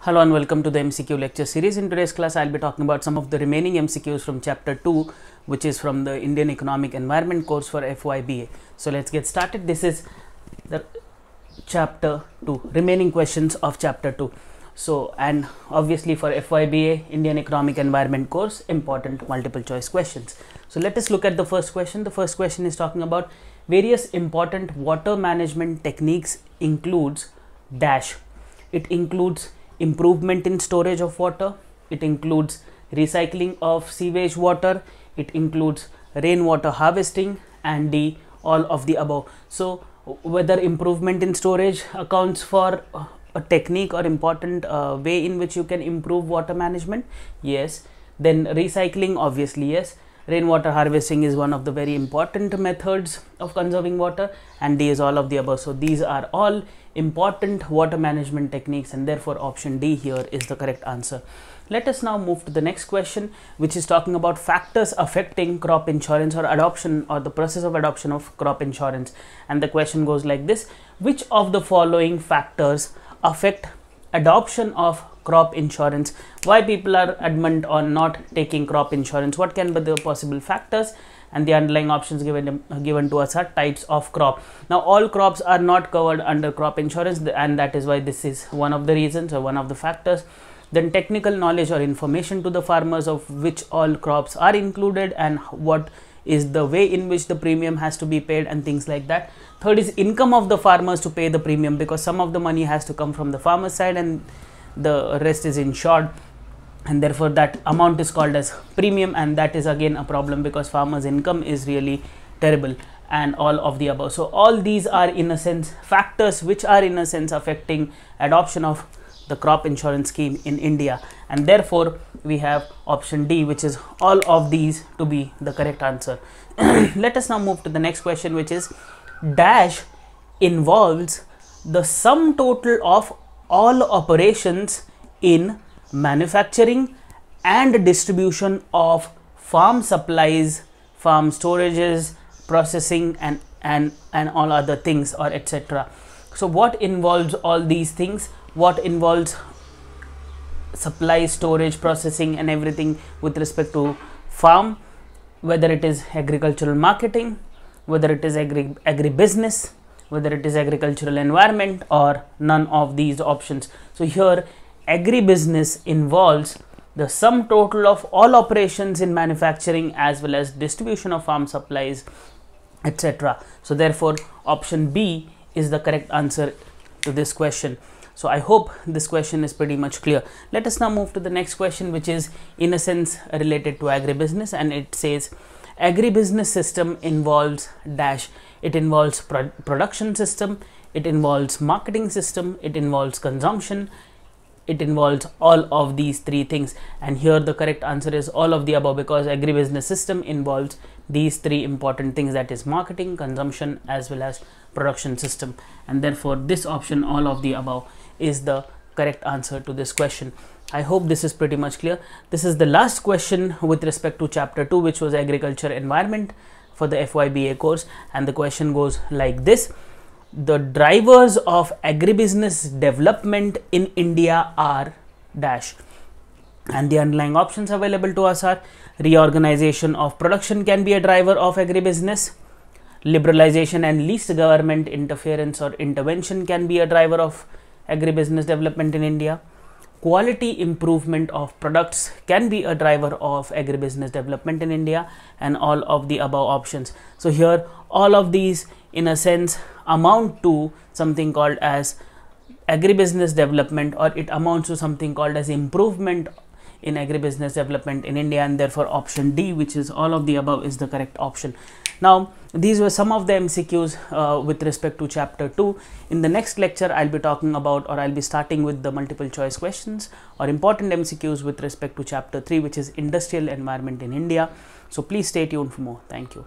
Hello and welcome to the MCQ lecture series. In today's class, I'll be talking about some of the remaining MCQs from chapter 2, which is from the Indian Economic Environment course for FYBA. So let's get started. This is the chapter 2, remaining questions of chapter 2. So, and obviously for FYBA, Indian Economic Environment course, important multiple choice questions. So let us look at the first question. The first question is talking about various important water management techniques includes dash. It includes improvement in storage of water, it includes recycling of sewage water, it includes rainwater harvesting, and D, all of the above. So whether improvement in storage accounts for a technique or important way in which you can improve water management, yes. Then recycling, obviously yes. Rainwater harvesting is one of the very important methods of conserving water, and D is all of the above. So these are all important water management techniques, and therefore option D here is the correct answer. Let us now move to the next question, which is talking about factors affecting crop insurance or adoption or the process of adoption of crop insurance. And the question goes like this: which of the following factors affect adoption of crop insurance? Why people are adamant on not taking crop insurance? What can be the possible factors? And the underlying options given to us are types of crop. Now all crops are not covered under crop insurance, and that is why this is one of the reasons or one of the factors. Then technical knowledge or information to the farmers of which all crops are included and what is the way in which the premium has to be paid and things like that. Third is income of the farmers to pay the premium, because some of the money has to come from the farmer side and the rest is insured, and therefore that amount is called as premium, and that is again a problem because farmers' income is really terrible, and all of the above. So all these are in a sense factors which are in a sense affecting adoption of the crop insurance scheme in India, and therefore we have option D, which is all of these, to be the correct answer. Let us now move to the next question, which is dash involves the sum total of all operations in manufacturing and distribution of farm supplies, farm storages, processing, and all other things, or etc. So what involves all these things? What involves supply, storage, processing and everything with respect to farm, whether it is agricultural marketing, whether it is agribusiness, whether it is agricultural environment, or none of these options. So here agribusiness involves the sum total of all operations in manufacturing as well as distribution of farm supplies, etc. So therefore option B is the correct answer to this question. So I hope this question is pretty much clear. Let us now move to the next question, which is in a sense related to agribusiness, and it says agribusiness system involves dash. It involves production system, it involves marketing system, it involves consumption, it involves all of these three things, and here the correct answer is all of the above, because agribusiness system involves these three important things, that is marketing, consumption as well as production system, and therefore this option, all of the above, is the correct answer to this question. I hope this is pretty much clear. This is the last question with respect to chapter 2, which was agriculture environment for the FYBA course, and the question goes like this: the drivers of agribusiness development in India are dash, and the underlying options available to us are reorganization of production can be a driver of agribusiness, liberalization and least government interference or intervention can be a driver of agribusiness development in India, quality improvement of products can be a driver of agribusiness development in India, and all of the above options. So here all of these in a sense amount to something called as agribusiness development, or it amounts to something called as improvement in agribusiness development in India, and therefore option D, which is all of the above, is the correct option. Now these were some of the MCQs with respect to chapter 2. In the next lecture I'll be talking about, or I'll be starting with the multiple choice questions or important MCQs with respect to chapter 3, which is industrial environment in India. So please stay tuned for more. Thank you.